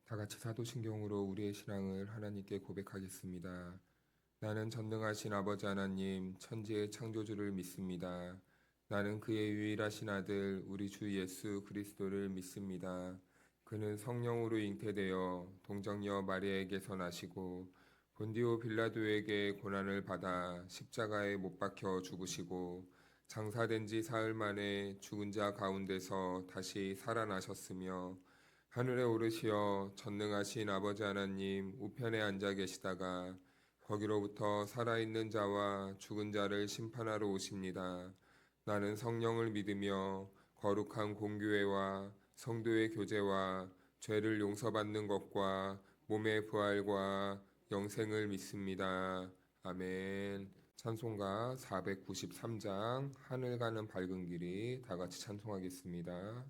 다 같이 사도신경으로 우리의 신앙을 하나님께 고백하겠습니다. 나는 전능하신 아버지 하나님, 천지의 창조주를 믿습니다. 나는 그의 유일하신 아들, 우리 주 예수 그리스도를 믿습니다. 그는 성령으로 잉태되어 동정녀 마리아에게서 나시고 본디오 빌라도에게 고난을 받아 십자가에 못 박혀 죽으시고 장사된 지 사흘 만에 죽은 자 가운데서 다시 살아나셨으며 하늘에 오르시어 전능하신 아버지 하나님 우편에 앉아 계시다가 거기로부터 살아있는 자와 죽은 자를 심판하러 오십니다. 나는 성령을 믿으며 거룩한 공교회와 성도의 교제와 죄를 용서받는 것과 몸의 부활과 영생을 믿습니다. 아멘. 찬송가 493장 하늘 가는 밝은 길이 다 같이 찬송하겠습니다.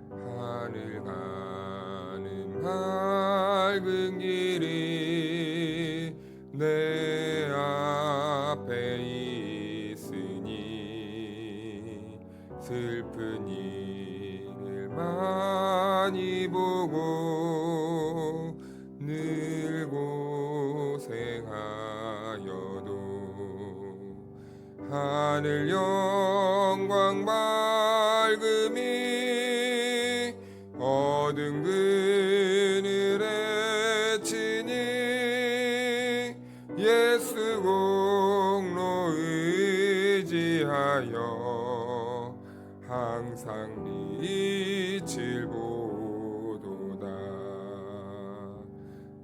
하늘 가는 밝은 길이 내 앞에 있으니 슬픈 일을 많이 보고 늘 고생하여도 하늘 영광 밝음이 어두운 그늘에 치니 예수 공로 의지하여 항상 빛을 보도다.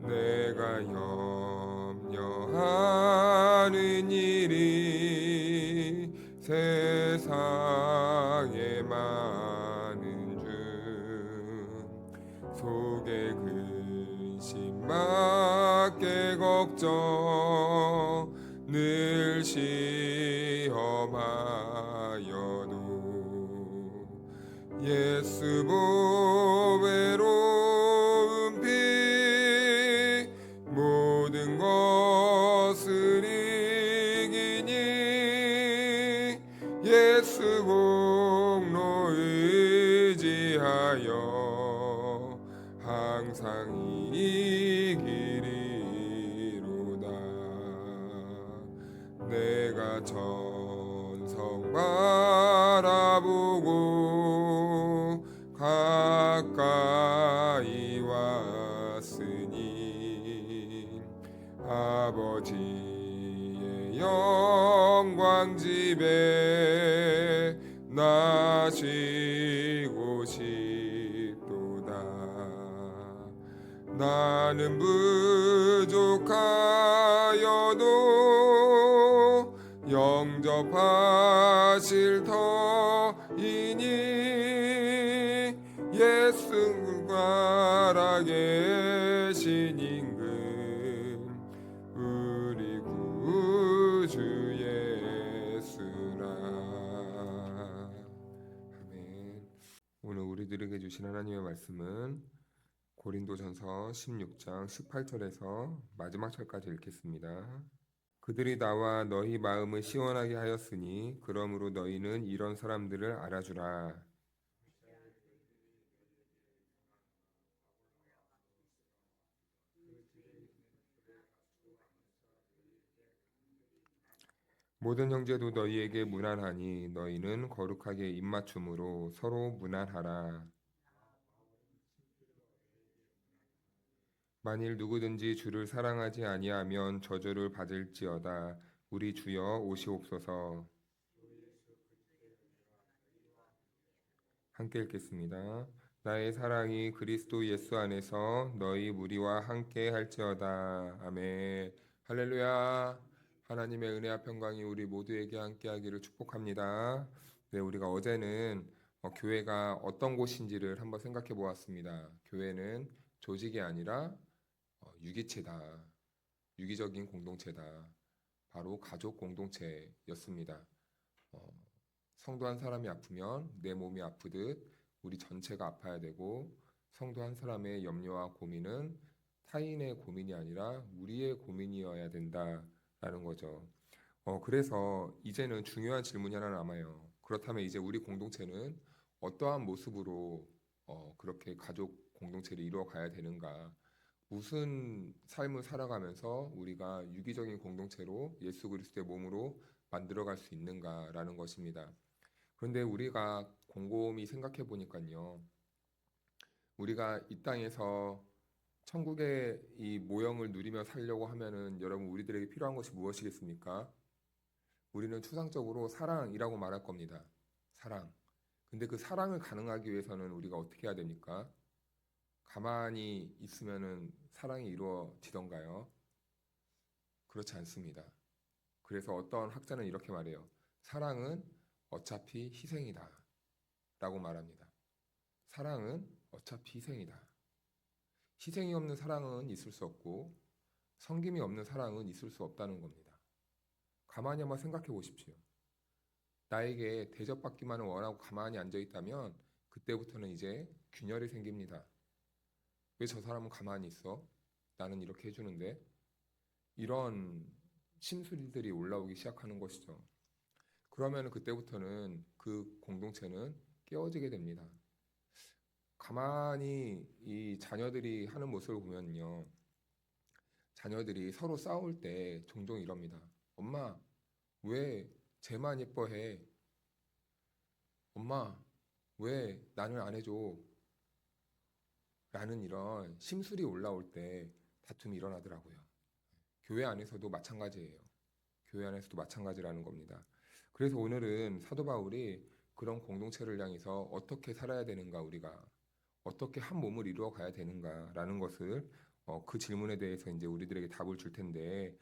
내가 염려하는 일이 세상에 많은 중 속에 근심밖에 걱정 늘 시험하여도 예수 보배로운 피 모든 것을 이기니 예수 공로 의지하여 항상 이기리로다. 내가 천성 바라보고 가까이 왔으니 아버지의 영광 집에 나시고 싶도다. 나는 부족하여도 영접하실 터이니 예수가 살아계신 임금 우리 구주 예수라. 아멘. 오늘 우리들에게 주신 하나님의 말씀은 고린도전서 16장 18절에서 마지막 절까지 읽겠습니다. 그들이 나와 너희 마음을 시원하게 하였으니 그러므로 너희는 이런 사람들을 알아주라. 모든 형제도 너희에게 무난하니 너희는 거룩하게 입맞춤으로 서로 무난하라. 만일 누구든지 주를 사랑하지 아니하면 저주를 받을지어다. 우리 주여 오시옵소서. 함께 읽겠습니다. 나의 사랑이 그리스도 예수 안에서 너희 무리와 함께 할지어다. 아멘. 할렐루야. 하나님의 은혜와 평강이 우리 모두에게 함께하기를 축복합니다. 네, 우리가 어제는 교회가 어떤 곳인지를 한번 생각해 보았습니다. 교회는 조직이 아니라 유기체다. 유기적인 공동체다. 바로 가족 공동체였습니다. 성도 한 사람이 아프면 내 몸이 아프듯 우리 전체가 아파야 되고 성도 한 사람의 염려와 고민은 타인의 고민이 아니라 우리의 고민이어야 된다라는 거죠. 그래서 이제는 중요한 질문이 하나 남아요. 그렇다면 이제 우리 공동체는 어떠한 모습으로 그렇게 가족 공동체를 이루어 가야 되는가? 무슨 삶을 살아가면서 우리가 유기적인 공동체로 예수 그리스도의 몸으로 만들어갈 수 있는가라는 것입니다. 그런데 우리가 곰곰이 생각해 보니까요. 우리가 이 땅에서 천국의 이 모형을 누리며 살려고 하면은 여러분 우리들에게 필요한 것이 무엇이겠습니까? 우리는 추상적으로 사랑이라고 말할 겁니다. 사랑. 근데 그 사랑을 가능하기 위해서는 우리가 어떻게 해야 됩니까? 가만히 있으면은 사랑이 이루어지던가요? 그렇지 않습니다. 그래서 어떤 학자는 이렇게 말해요. 사랑은 어차피 희생이다. 라고 말합니다. 사랑은 어차피 희생이다. 희생이 없는 사랑은 있을 수 없고 섬김이 없는 사랑은 있을 수 없다는 겁니다. 가만히 한번 생각해 보십시오. 나에게 대접받기만을 원하고 가만히 앉아 있다면 그때부터는 이제 균열이 생깁니다. 왜 저 사람은 가만히 있어? 나는 이렇게 해주는데 이런 심술들이 올라오기 시작하는 것이죠. 그러면 그때부터는 그 공동체는 깨어지게 됩니다. 가만히 이 자녀들이 하는 모습을 보면요. 자녀들이 서로 싸울 때 종종 이럽니다. 엄마, 왜 쟤만 예뻐해? 엄마, 왜 나는 안 해줘? 라는 이런 심술이 올라올 때 다툼이 일어나더라고요. 교회 안에서도 마찬가지예요. 교회 안에서도 마찬가지라는 겁니다. 그래서 오늘은 사도 바울이 그런 공동체를 향해서 어떻게 살아야 되는가, 우리가 어떻게 한 몸을 이루어 가야 되는가라는 것을 그 질문에 대해서 이제 우리들에게 답을 줄 텐데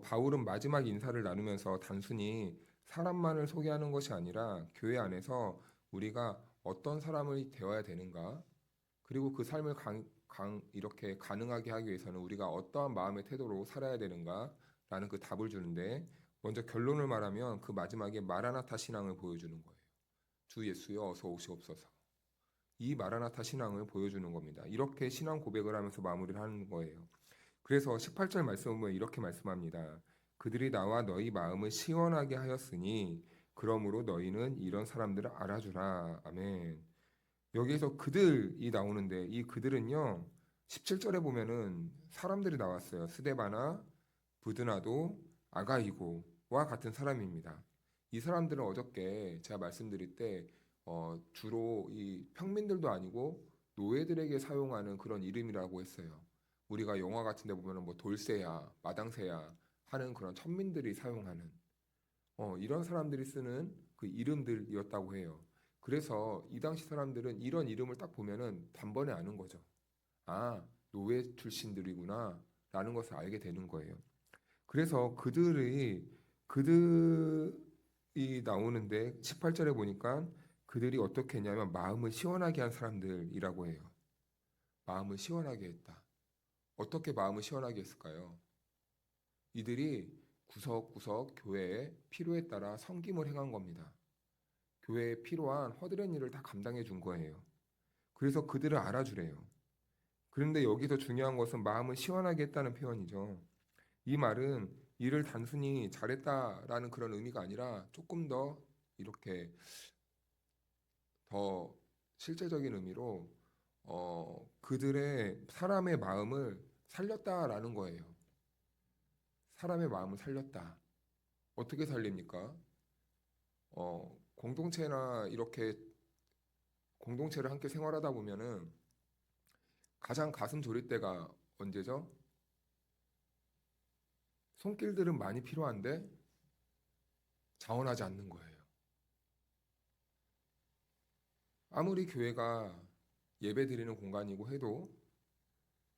바울은 마지막 인사를 나누면서 단순히 사람만을 소개하는 것이 아니라 교회 안에서 우리가 어떤 사람이 되어야 되는가, 그리고 그 삶을 이렇게 가능하게 하기 위해서는 우리가 어떠한 마음의 태도로 살아야 되는가라는 그 답을 주는데, 먼저 결론을 말하면 그 마지막에 마라나타 신앙을 보여주는 거예요. 주 예수여 어서 오시옵소서. 이 마라나타 신앙을 보여주는 겁니다. 이렇게 신앙 고백을 하면서 마무리를 하는 거예요. 그래서 18절 말씀을 보면 이렇게 말씀합니다. 그들이 나와 너희 마음을 시원하게 하였으니 그러므로 너희는 이런 사람들을 알아주라. 아멘. 여기에서 그들이 나오는데 이 그들은요 17절에 보면은 사람들이 나왔어요. 스데바나, 부드나도, 아가이고와 같은 사람입니다. 이 사람들은 어저께 제가 말씀드릴 때 주로 이 평민들도 아니고 노예들에게 사용하는 그런 이름이라고 했어요. 우리가 영화 같은 데 보면은 뭐 돌쇠야, 마당새야 하는 그런 천민들이 사용하는 이런 사람들이 쓰는 그 이름들이었다고 해요. 그래서 이 당시 사람들은 이런 이름을 딱 보면은 단번에 아는 거죠. 아, 노예 출신들이구나 라는 것을 알게 되는 거예요. 그래서 그들이 나오는데 18절에 보니까 그들이 어떻게 했냐면 마음을 시원하게 한 사람들이라고 해요. 마음을 시원하게 했다. 어떻게 마음을 시원하게 했을까요? 이들이 구석구석 교회에 필요에 따라 섬김을 행한 겁니다. 교회에 필요한 허드렛 일을 다 감당해 준 거예요. 그래서 그들을 알아주래요. 그런데 여기서 중요한 것은 마음을 시원하게 했다는 표현이죠. 이 말은 일을 단순히 잘했다라는 그런 의미가 아니라 조금 더 이렇게 더 실제적인 의미로 그들의 사람의 마음을 살렸다라는 거예요. 사람의 마음을 살렸다. 어떻게 살립니까? 공동체나 이렇게 공동체를 함께 생활하다 보면은 가장 가슴 졸일 때가 언제죠? 손길들은 많이 필요한데 자원하지 않는 거예요. 아무리 교회가 예배 드리는 공간이고 해도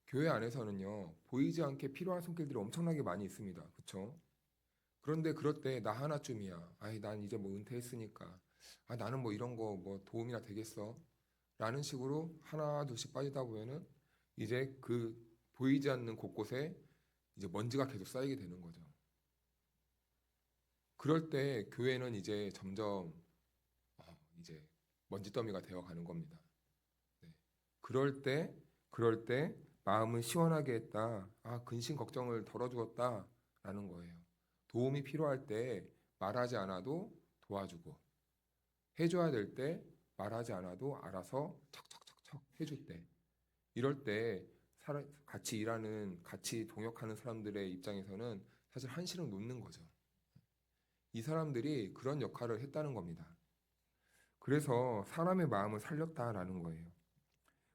교회 안에서는요 보이지 않게 필요한 손길들이 엄청나게 많이 있습니다. 그렇죠? 그런데 그럴 때 나 하나쯤이야. 아이 난 이제 뭐 은퇴했으니까 나는 뭐 이런 거 뭐 도움이나 되겠어? 라는 식으로 하나 둘씩 빠지다 보면은 이제 그 보이지 않는 곳곳에 이제 먼지가 계속 쌓이게 되는 거죠. 그럴 때 교회는 이제 점점 이제 먼지더미가 되어 가는 겁니다. 네. 그럴 때 마음을 시원하게 했다. 근심 걱정을 덜어주었다. 라는 거예요. 도움이 필요할 때 말하지 않아도 도와주고, 해줘야 될 때 말하지 않아도 알아서 척척척척 해줄 때. 이럴 때 같이 일하는, 같이 동역하는 사람들의 입장에서는 사실 한시름 놓는 거죠. 이 사람들이 그런 역할을 했다는 겁니다. 그래서 사람의 마음을 살렸다라는 거예요.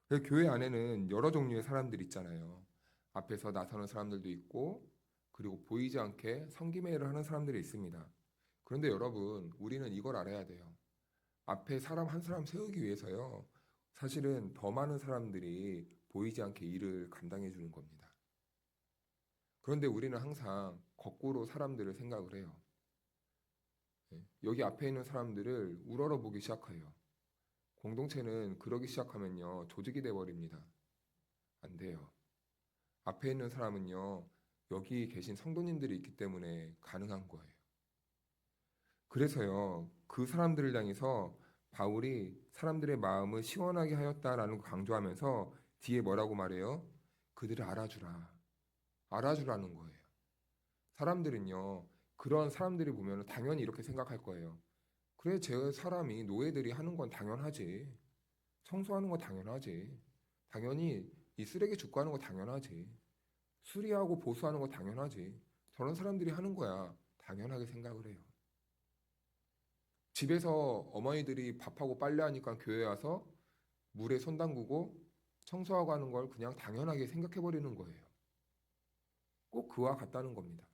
그래서 교회 안에는 여러 종류의 사람들이 있잖아요. 앞에서 나서는 사람들도 있고, 그리고 보이지 않게 섬김의 일을 하는 사람들이 있습니다. 그런데 여러분, 우리는 이걸 알아야 돼요. 앞에 사람 한 사람 세우기 위해서요. 사실은 더 많은 사람들이 보이지 않게 일을 감당해 주는 겁니다. 그런데 우리는 항상 거꾸로 사람들을 생각을 해요. 여기 앞에 있는 사람들을 우러러 보기 시작해요. 공동체는 그러기 시작하면요, 조직이 돼 버립니다. 안 돼요. 앞에 있는 사람은요, 여기 계신 성도님들이 있기 때문에 가능한 거예요. 그래서요, 그 사람들을 향해서 바울이 사람들의 마음을 시원하게 하였다라는 걸 강조하면서 뒤에 뭐라고 말해요? 그들을 알아주라. 알아주라는 거예요. 사람들은요, 그런 사람들이 보면 당연히 이렇게 생각할 거예요. 그래, 제 사람이 노예들이 하는 건 당연하지. 청소하는 건 당연하지. 당연히 이 쓰레기 줍고 하는 거 당연하지. 수리하고 보수하는 거 당연하지. 저런 사람들이 하는 거야. 당연하게 생각을 해요. 집에서 어머니들이 밥하고 빨래하니까 교회 와서 물에 손 담그고 청소하고 하는 걸 그냥 당연하게 생각해 버리는 거예요. 꼭 그와 같다는 겁니다.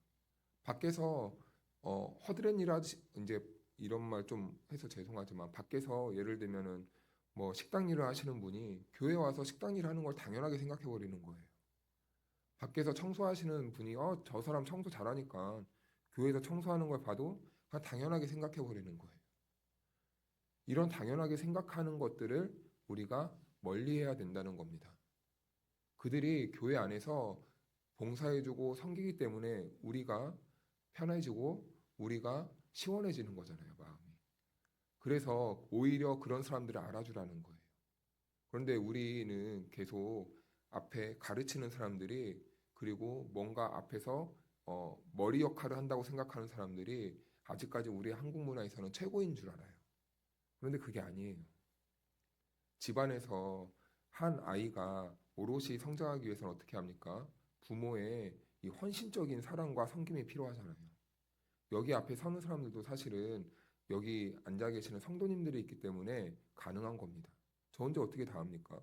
밖에서 허드렛 일 하지 이제 이런 말 좀 해서 죄송하지만 밖에서 예를 들면은 뭐 식당 일을 하시는 분이 교회 와서 식당 일 하는 걸 당연하게 생각해 버리는 거예요. 밖에서 청소하시는 분이 저 사람 청소 잘하니까 교회에서 청소하는 걸 봐도 그냥 당연하게 생각해 버리는 거예요. 이런 당연하게 생각하는 것들을 우리가 멀리해야 된다는 겁니다. 그들이 교회 안에서 봉사해주고 섬기기 때문에 우리가 편해지고 우리가 시원해지는 거잖아요, 마음이. 그래서 오히려 그런 사람들을 알아주라는 거예요. 그런데 우리는 계속 앞에 가르치는 사람들이 그리고 뭔가 앞에서 머리 역할을 한다고 생각하는 사람들이 아직까지 우리 한국 문화에서는 최고인 줄 알아요. 그런데 그게 아니에요. 집안에서 한 아이가 오롯이 성장하기 위해서는 어떻게 합니까? 부모의 이 헌신적인 사랑과 섬김이 필요하잖아요. 여기 앞에 서는 사람들도 사실은 여기 앉아 계시는 성도님들이 있기 때문에 가능한 겁니다. 저 혼자 어떻게 다 합니까?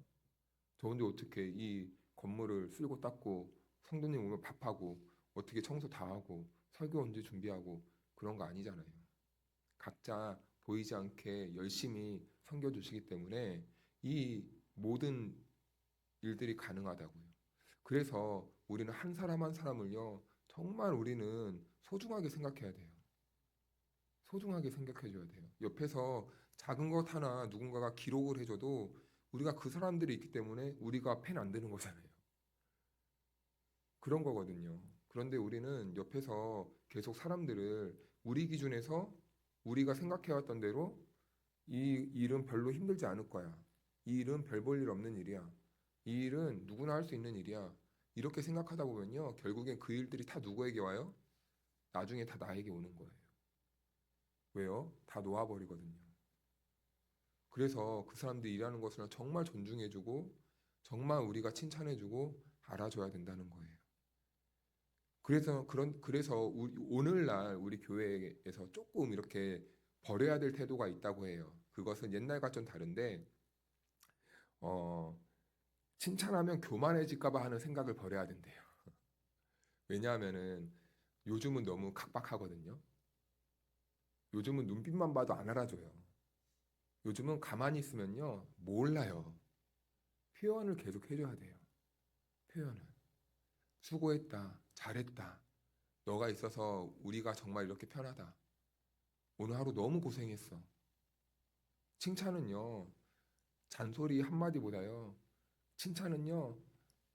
저 혼자 어떻게 이 건물을 쓸고 닦고 성도님 오면 밥하고 어떻게 청소 다 하고 설교 언제 준비하고 그런 거 아니잖아요. 각자 보이지 않게 열심히 섬겨주시기 때문에 이 모든 일들이 가능하다고요. 그래서 우리는 한 사람 한 사람을요, 정말 우리는 소중하게 생각해야 돼요. 소중하게 생각해줘야 돼요. 옆에서 작은 것 하나 누군가가 기록을 해줘도 우리가 그 사람들이 있기 때문에 우리가 펜 안 드는 거잖아요. 그런 거거든요. 그런데 우리는 옆에서 계속 사람들을 우리 기준에서 우리가 생각해왔던 대로 이 일은 별로 힘들지 않을 거야. 이 일은 별 볼 일 없는 일이야. 이 일은 누구나 할 수 있는 일이야. 이렇게 생각하다 보면요. 결국엔 그 일들이 다 누구에게 와요? 나중에 다 나에게 오는 거예요. 왜요? 다 놓아버리거든요. 그래서 그 사람들이 일하는 것을 정말 존중해주고 정말 우리가 칭찬해주고 알아줘야 된다는 거예요. 그래서 오늘날 우리 교회에서 조금 이렇게 버려야 될 태도가 있다고 해요. 그것은 옛날과 좀 다른데 어, 칭찬하면 교만해질까 봐 하는 생각을 버려야 된대요. 왜냐하면은 요즘은 너무 각박하거든요. 요즘은 눈빛만 봐도 안 알아줘요. 요즘은 가만히 있으면요 몰라요. 표현을 계속 해줘야 돼요. 표현을. 수고했다. 잘했다. 너가 있어서 우리가 정말 이렇게 편하다. 오늘 하루 너무 고생했어. 칭찬은요, 잔소리 한마디보다요, 칭찬은요,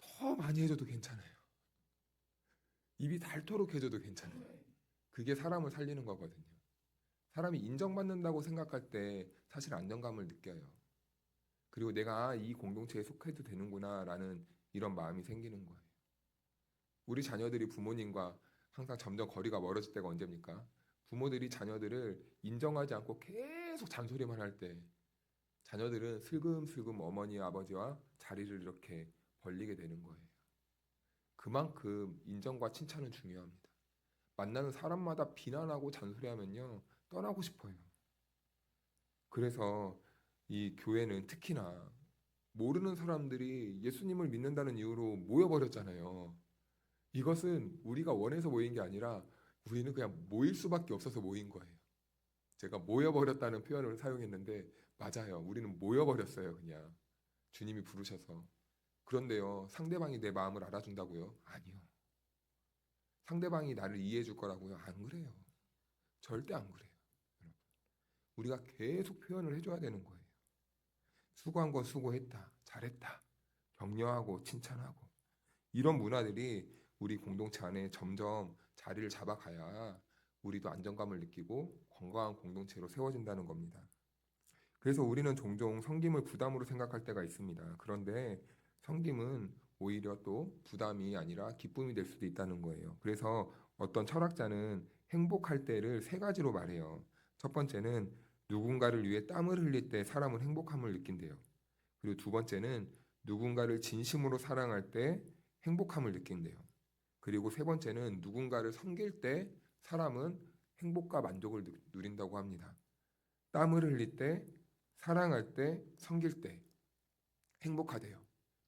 더 많이 해줘도 괜찮아요. 입이 닳도록 해줘도 괜찮아요. 그게 사람을 살리는 거거든요. 사람이 인정받는다고 생각할 때 사실 안정감을 느껴요. 그리고 내가 이 공동체에 속해도 되는구나 라는 이런 마음이 생기는 거예요. 우리 자녀들이 부모님과 항상 점점 거리가 멀어질 때가 언제입니까? 부모들이 자녀들을 인정하지 않고 계속 잔소리만 할 때 자녀들은 슬금슬금 어머니 아버지와 자리를 이렇게 벌리게 되는 거예요. 그만큼 인정과 칭찬은 중요합니다. 만나는 사람마다 비난하고 잔소리하면요 떠나고 싶어요. 그래서 이 교회는 특히나 모르는 사람들이 예수님을 믿는다는 이유로 모여버렸잖아요. 이것은 우리가 원해서 모인 게 아니라 우리는 그냥 모일 수밖에 없어서 모인 거예요. 제가 모여버렸다는 표현을 사용했는데 맞아요. 우리는 모여버렸어요. 그냥 주님이 부르셔서. 그런데요, 상대방이 내 마음을 알아준다고요? 아니요. 상대방이 나를 이해해 줄 거라고요? 안 그래요. 절대 안 그래요. 여러분. 우리가 계속 표현을 해줘야 되는 거예요. 수고한 건 수고했다. 잘했다. 격려하고 칭찬하고. 이런 문화들이 우리 공동체 안에 점점 자리를 잡아가야 우리도 안정감을 느끼고 건강한 공동체로 세워진다는 겁니다. 그래서 우리는 종종 섬김을 부담으로 생각할 때가 있습니다. 그런데 섬김은 오히려 또 부담이 아니라 기쁨이 될 수도 있다는 거예요. 그래서 어떤 철학자는 행복할 때를 세 가지로 말해요. 첫 번째는 누군가를 위해 땀을 흘릴 때 사람은 행복함을 느낀대요. 그리고 두 번째는 누군가를 진심으로 사랑할 때 행복함을 느낀대요. 그리고 세 번째는 누군가를 섬길 때 사람은 행복과 만족을 누린다고 합니다. 땀을 흘릴 때, 사랑할 때, 섬길 때 행복하대요.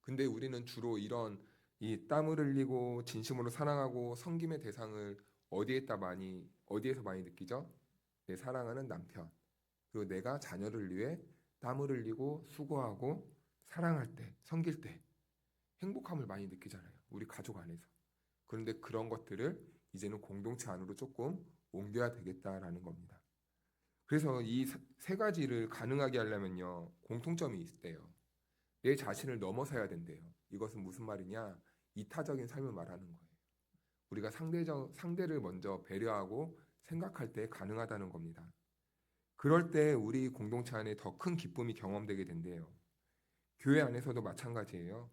근데 우리는 주로 이런 이 땀을 흘리고 진심으로 사랑하고 섬김의 대상을 어디에서 많이 느끼죠? 내 사랑하는 남편. 그리고 내가 자녀를 위해 땀을 흘리고 수고하고 사랑할 때, 섬길 때 행복함을 많이 느끼잖아요. 우리 가족 안에서. 그런데 그런 것들을 이제는 공동체 안으로 조금 옮겨야 되겠다라는 겁니다. 그래서 이 세 가지를 가능하게 하려면요, 공통점이 있대요. 내 자신을 넘어서야 된대요. 이것은 무슨 말이냐? 이타적인 삶을 말하는 거예요. 우리가 상대를 먼저 배려하고 생각할 때 가능하다는 겁니다. 그럴 때 우리 공동체 안에 더 큰 기쁨이 경험되게 된대요. 교회 안에서도 마찬가지예요.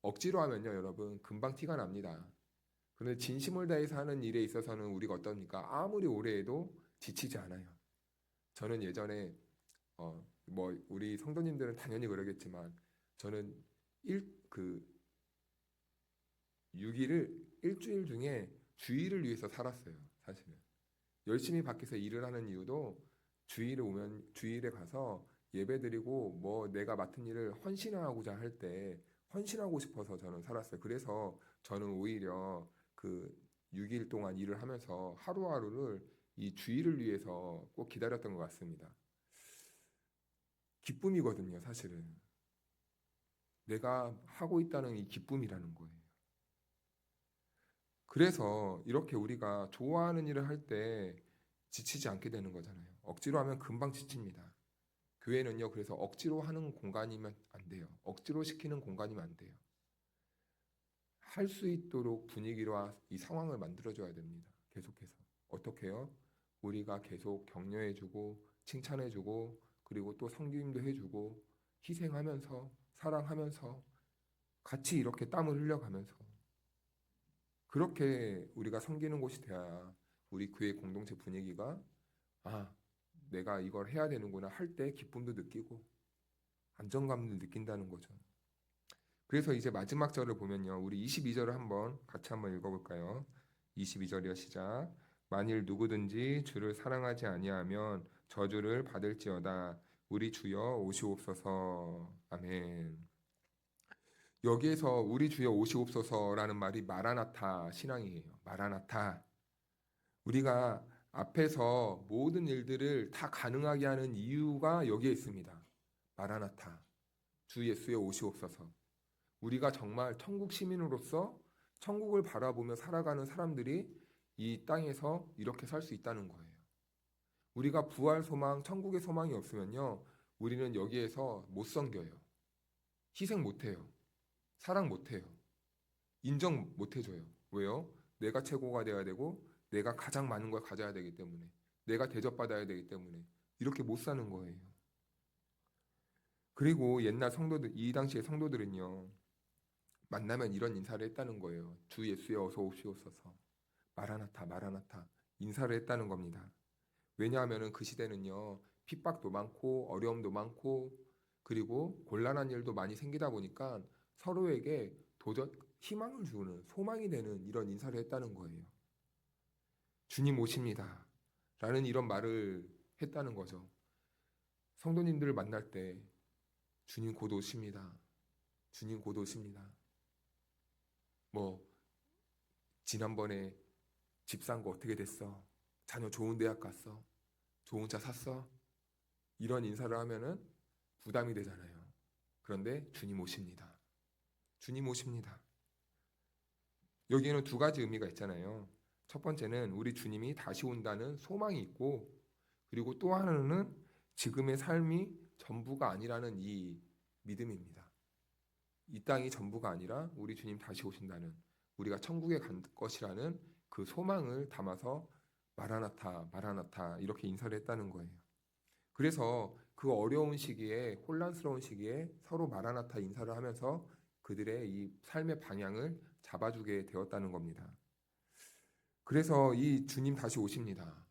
억지로 하면요, 여러분, 금방 티가 납니다. 그런데 진심을 다해서 하는 일에 있어서는 우리가 어떻습니까? 아무리 오래 해도 지치지 않아요. 저는 예전에 우리 성도님들은 당연히 그러겠지만 저는 6일을 일주일 중에 주일을 위해서 살았어요. 사실은 열심히 밖에서 일을 하는 이유도 주일에 가서 예배드리고 뭐 내가 맡은 일을 헌신하고자 할 때 헌신하고 싶어서 저는 살았어요. 그래서 저는 오히려 그 6일 동안 일을 하면서 하루하루를 이 주일을 위해서 꼭 기다렸던 것 같습니다. 기쁨이거든요, 사실은. 내가 하고 있다는 이 기쁨이라는 거예요. 그래서 이렇게 우리가 좋아하는 일을 할 때 지치지 않게 되는 거잖아요. 억지로 하면 금방 지칩니다. 교회는요, 그래서 억지로 하는 공간이면 안 돼요. 억지로 시키는 공간이면 안 돼요. 할 수 있도록 분위기와 이 상황을 만들어줘야 됩니다. 계속해서. 어떻게 해요? 우리가 계속 격려해주고 칭찬해주고 그리고 또 섬김도 해주고 희생하면서 사랑하면서 같이 이렇게 땀을 흘려가면서 그렇게 우리가 섬기는 곳이 돼야 우리 교회 공동체 분위기가 내가 이걸 해야 되는구나 할 때 기쁨도 느끼고 안정감도 느낀다는 거죠. 그래서 이제 마지막 절을 보면요. 우리 22절을 같이 한번 읽어볼까요? 22절이요. 시작. 만일 누구든지 주를 사랑하지 아니하면 저주를 받을지어다. 우리 주여 오시옵소서. 아멘. 여기에서 우리 주여 오시옵소서라는 말이 마라나타 신앙이에요. 마라나타. 우리가 앞에서 모든 일들을 다 가능하게 하는 이유가 여기에 있습니다. 마라나타. 주 예수여 오시옵소서. 우리가 정말 천국 시민으로서 천국을 바라보며 살아가는 사람들이 이 땅에서 이렇게 살 수 있다는 거예요. 우리가 부활 소망, 천국의 소망이 없으면요. 우리는 여기에서 못 섬겨요. 희생 못 해요. 사랑 못 해요. 인정 못 해줘요. 왜요? 내가 최고가 돼야 되고 내가 가장 많은 걸 가져야 되기 때문에 내가 대접받아야 되기 때문에 이렇게 못 사는 거예요. 그리고 이 당시의 성도들은요. 만나면 이런 인사를 했다는 거예요. 주 예수여 어서 오시옵소서. 마라나타 마라나타 인사를 했다는 겁니다. 왜냐하면 그 시대는요. 핍박도 많고 어려움도 많고 그리고 곤란한 일도 많이 생기다 보니까 서로에게 도전 희망을 주는 소망이 되는 이런 인사를 했다는 거예요. 주님 오십니다. 라는 이런 말을 했다는 거죠. 성도님들을 만날 때 주님 곧 오십니다. 주님 곧 오십니다. 뭐 지난번에 집 산 거 어떻게 됐어? 자녀 좋은 대학 갔어? 좋은 차 샀어? 이런 인사를 하면은 부담이 되잖아요. 그런데 주님 오십니다. 주님 오십니다. 여기에는 두 가지 의미가 있잖아요. 첫 번째는 우리 주님이 다시 온다는 소망이 있고, 그리고 또 하나는 지금의 삶이 전부가 아니라는 이 믿음입니다. 이 땅이 전부가 아니라 우리 주님 다시 오신다는, 우리가 천국에 갈 것이라는 그 소망을 담아서 마라나타 마라나타 이렇게 인사를 했다는 거예요. 그래서 그 어려운 시기에, 혼란스러운 시기에 서로 마라나타 인사를 하면서 그들의 이 삶의 방향을 잡아주게 되었다는 겁니다. 그래서 이 주님 다시 오십니다.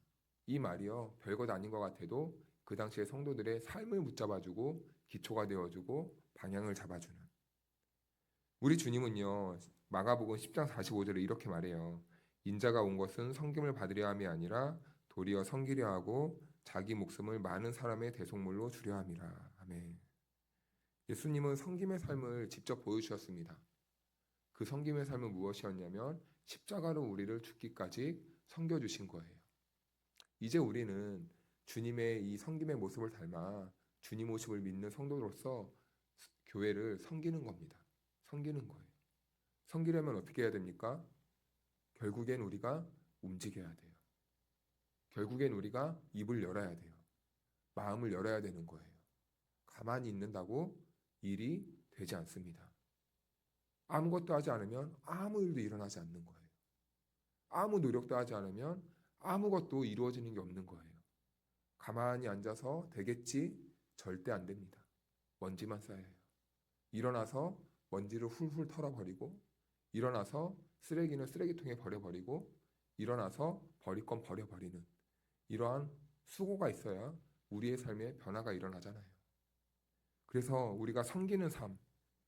이 말이요, 별것 아닌 것 같아도 그 당시에 성도들의 삶을 붙잡아주고 기초가 되어주고 방향을 잡아주는, 우리 주님은요, 마가복음 10장 45절에 이렇게 말해요. 인자가 온 것은 섬김을 받으려 함이 아니라 도리어 섬기려 하고 자기 목숨을 많은 사람의 대속물로 주려 함이라. 아멘. 예수님은 섬김의 삶을 직접 보여주셨습니다. 그 섬김의 삶은 무엇이었냐면 십자가로 우리를 죽기까지 섬겨주신 거예요. 이제 우리는 주님의 이 섬김의 모습을 닮아 주님 오심을 믿는 성도로서 교회를 섬기는 겁니다. 섬기는 거예요. 섬기려면 어떻게 해야 됩니까? 결국엔 우리가 움직여야 돼요. 결국엔 우리가 입을 열어야 돼요. 마음을 열어야 되는 거예요. 가만히 있는다고 일이 되지 않습니다. 아무것도 하지 않으면 아무 일도 일어나지 않는 거예요. 아무 노력도 하지 않으면 아무것도 이루어지는 게 없는 거예요. 가만히 앉아서 되겠지? 절대 안 됩니다. 먼지만 쌓여요. 일어나서 먼지를 훌훌 털어버리고, 일어나서 쓰레기는 쓰레기통에 버려버리고, 일어나서 버릴 건 버려버리는 이러한 수고가 있어야 우리의 삶에 변화가 일어나잖아요. 그래서 우리가 섬기는 삶,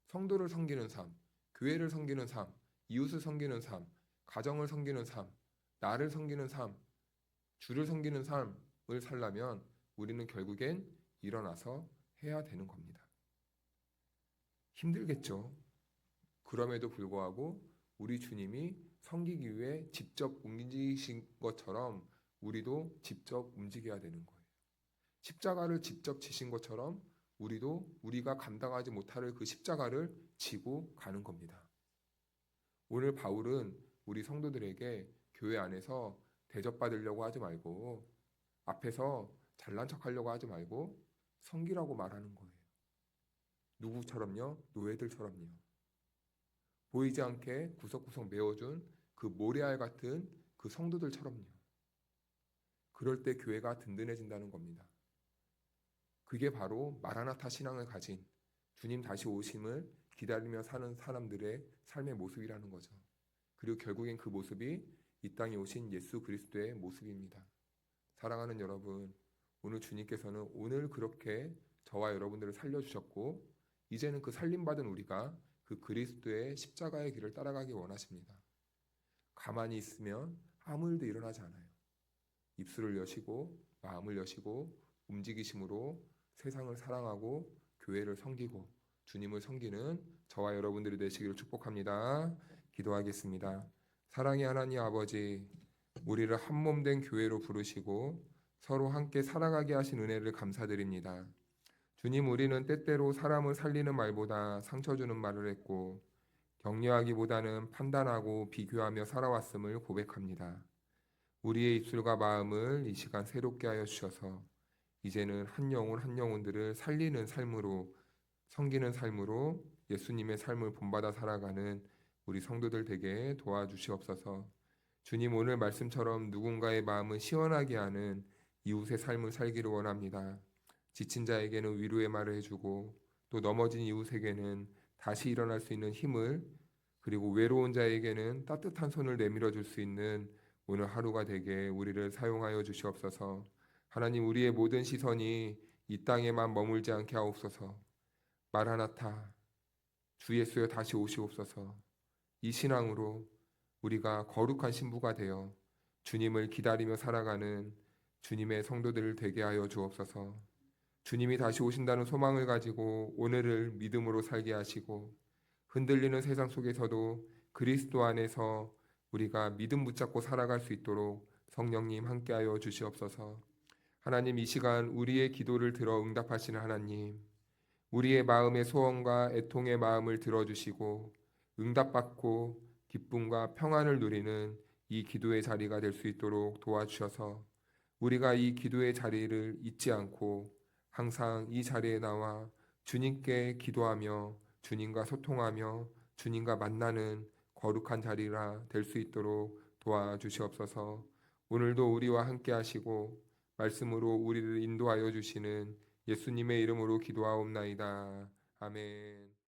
성도를 섬기는 삶, 교회를 섬기는 삶, 이웃을 섬기는 삶, 가정을 섬기는 삶, 나를 섬기는 삶, 주를 섬기는 삶을 살려면 우리는 결국엔 일어나서 해야 되는 겁니다. 힘들겠죠. 그럼에도 불구하고 우리 주님이 섬기기 위해 직접 움직이신 것처럼 우리도 직접 움직여야 되는 거예요. 십자가를 직접 지신 것처럼 우리도 우리가 감당하지 못할 그 십자가를 지고 가는 겁니다. 오늘 바울은 우리 성도들에게 교회 안에서 대접받으려고 하지 말고, 앞에서 잘난 척하려고 하지 말고 섬기라고 말하는 거예요. 누구처럼요? 노예들처럼요. 보이지 않게 구석구석 메워준 그 모래알 같은 그 성도들처럼요. 그럴 때 교회가 든든해진다는 겁니다. 그게 바로 마라나타 신앙을 가진, 주님 다시 오심을 기다리며 사는 사람들의 삶의 모습이라는 거죠. 그리고 결국엔 그 모습이 이 땅에 오신 예수 그리스도의 모습입니다. 사랑하는 여러분, 오늘 주님께서는 오늘 그렇게 저와 여러분들을 살려주셨고, 이제는 그 살림받은 우리가 그 그리스도의 십자가의 길을 따라가기 원하십니다. 가만히 있으면 아무 일도 일어나지 않아요. 입술을 여시고 마음을 여시고 움직이심으로 세상을 사랑하고 교회를 섬기고 주님을 섬기는 저와 여러분들이 되시기를 축복합니다. 기도하겠습니다. 사랑의 하나님 아버지, 우리를 한 몸 된 교회로 부르시고 서로 함께 살아가게 하신 은혜를 감사드립니다. 주님, 우리는 때때로 사람을 살리는 말보다 상처 주는 말을 했고 격려하기보다는 판단하고 비교하며 살아왔음을 고백합니다. 우리의 입술과 마음을 이 시간 새롭게 하여 주셔서 이제는 한 영혼 한 영혼들을 살리는 삶으로, 섬기는 삶으로 예수님의 삶을 본받아 살아가는 우리 성도들 되게 도와주시옵소서. 주님, 오늘 말씀처럼 누군가의 마음을 시원하게 하는 이웃의 삶을 살기를 원합니다. 지친 자에게는 위로의 말을 해주고 또 넘어진 이웃에게는 다시 일어날 수 있는 힘을 그리고 외로운 자에게는 따뜻한 손을 내밀어 줄 수 있는 오늘 하루가 되게 우리를 사용하여 주시옵소서. 하나님, 우리의 모든 시선이 이 땅에만 머물지 않게 하옵소서. 마라나타, 주 예수여 다시 오시옵소서. 이 신앙으로 우리가 거룩한 신부가 되어 주님을 기다리며 살아가는 주님의 성도들을 되게 하여 주옵소서. 주님이 다시 오신다는 소망을 가지고 오늘을 믿음으로 살게 하시고, 흔들리는 세상 속에서도 그리스도 안에서 우리가 믿음 붙잡고 살아갈 수 있도록 성령님 함께하여 주시옵소서. 하나님, 이 시간 우리의 기도를 들어 응답하시는 하나님, 우리의 마음의 소원과 애통의 마음을 들어주시고 응답받고 기쁨과 평안을 누리는 이 기도의 자리가 될 수 있도록 도와주셔서 우리가 이 기도의 자리를 잊지 않고 항상 이 자리에 나와 주님께 기도하며 주님과 소통하며 주님과 만나는 거룩한 자리가 될 수 있도록 도와주시옵소서. 오늘도 우리와 함께 하시고 말씀으로 우리를 인도하여 주시는 예수님의 이름으로 기도하옵나이다. 아멘.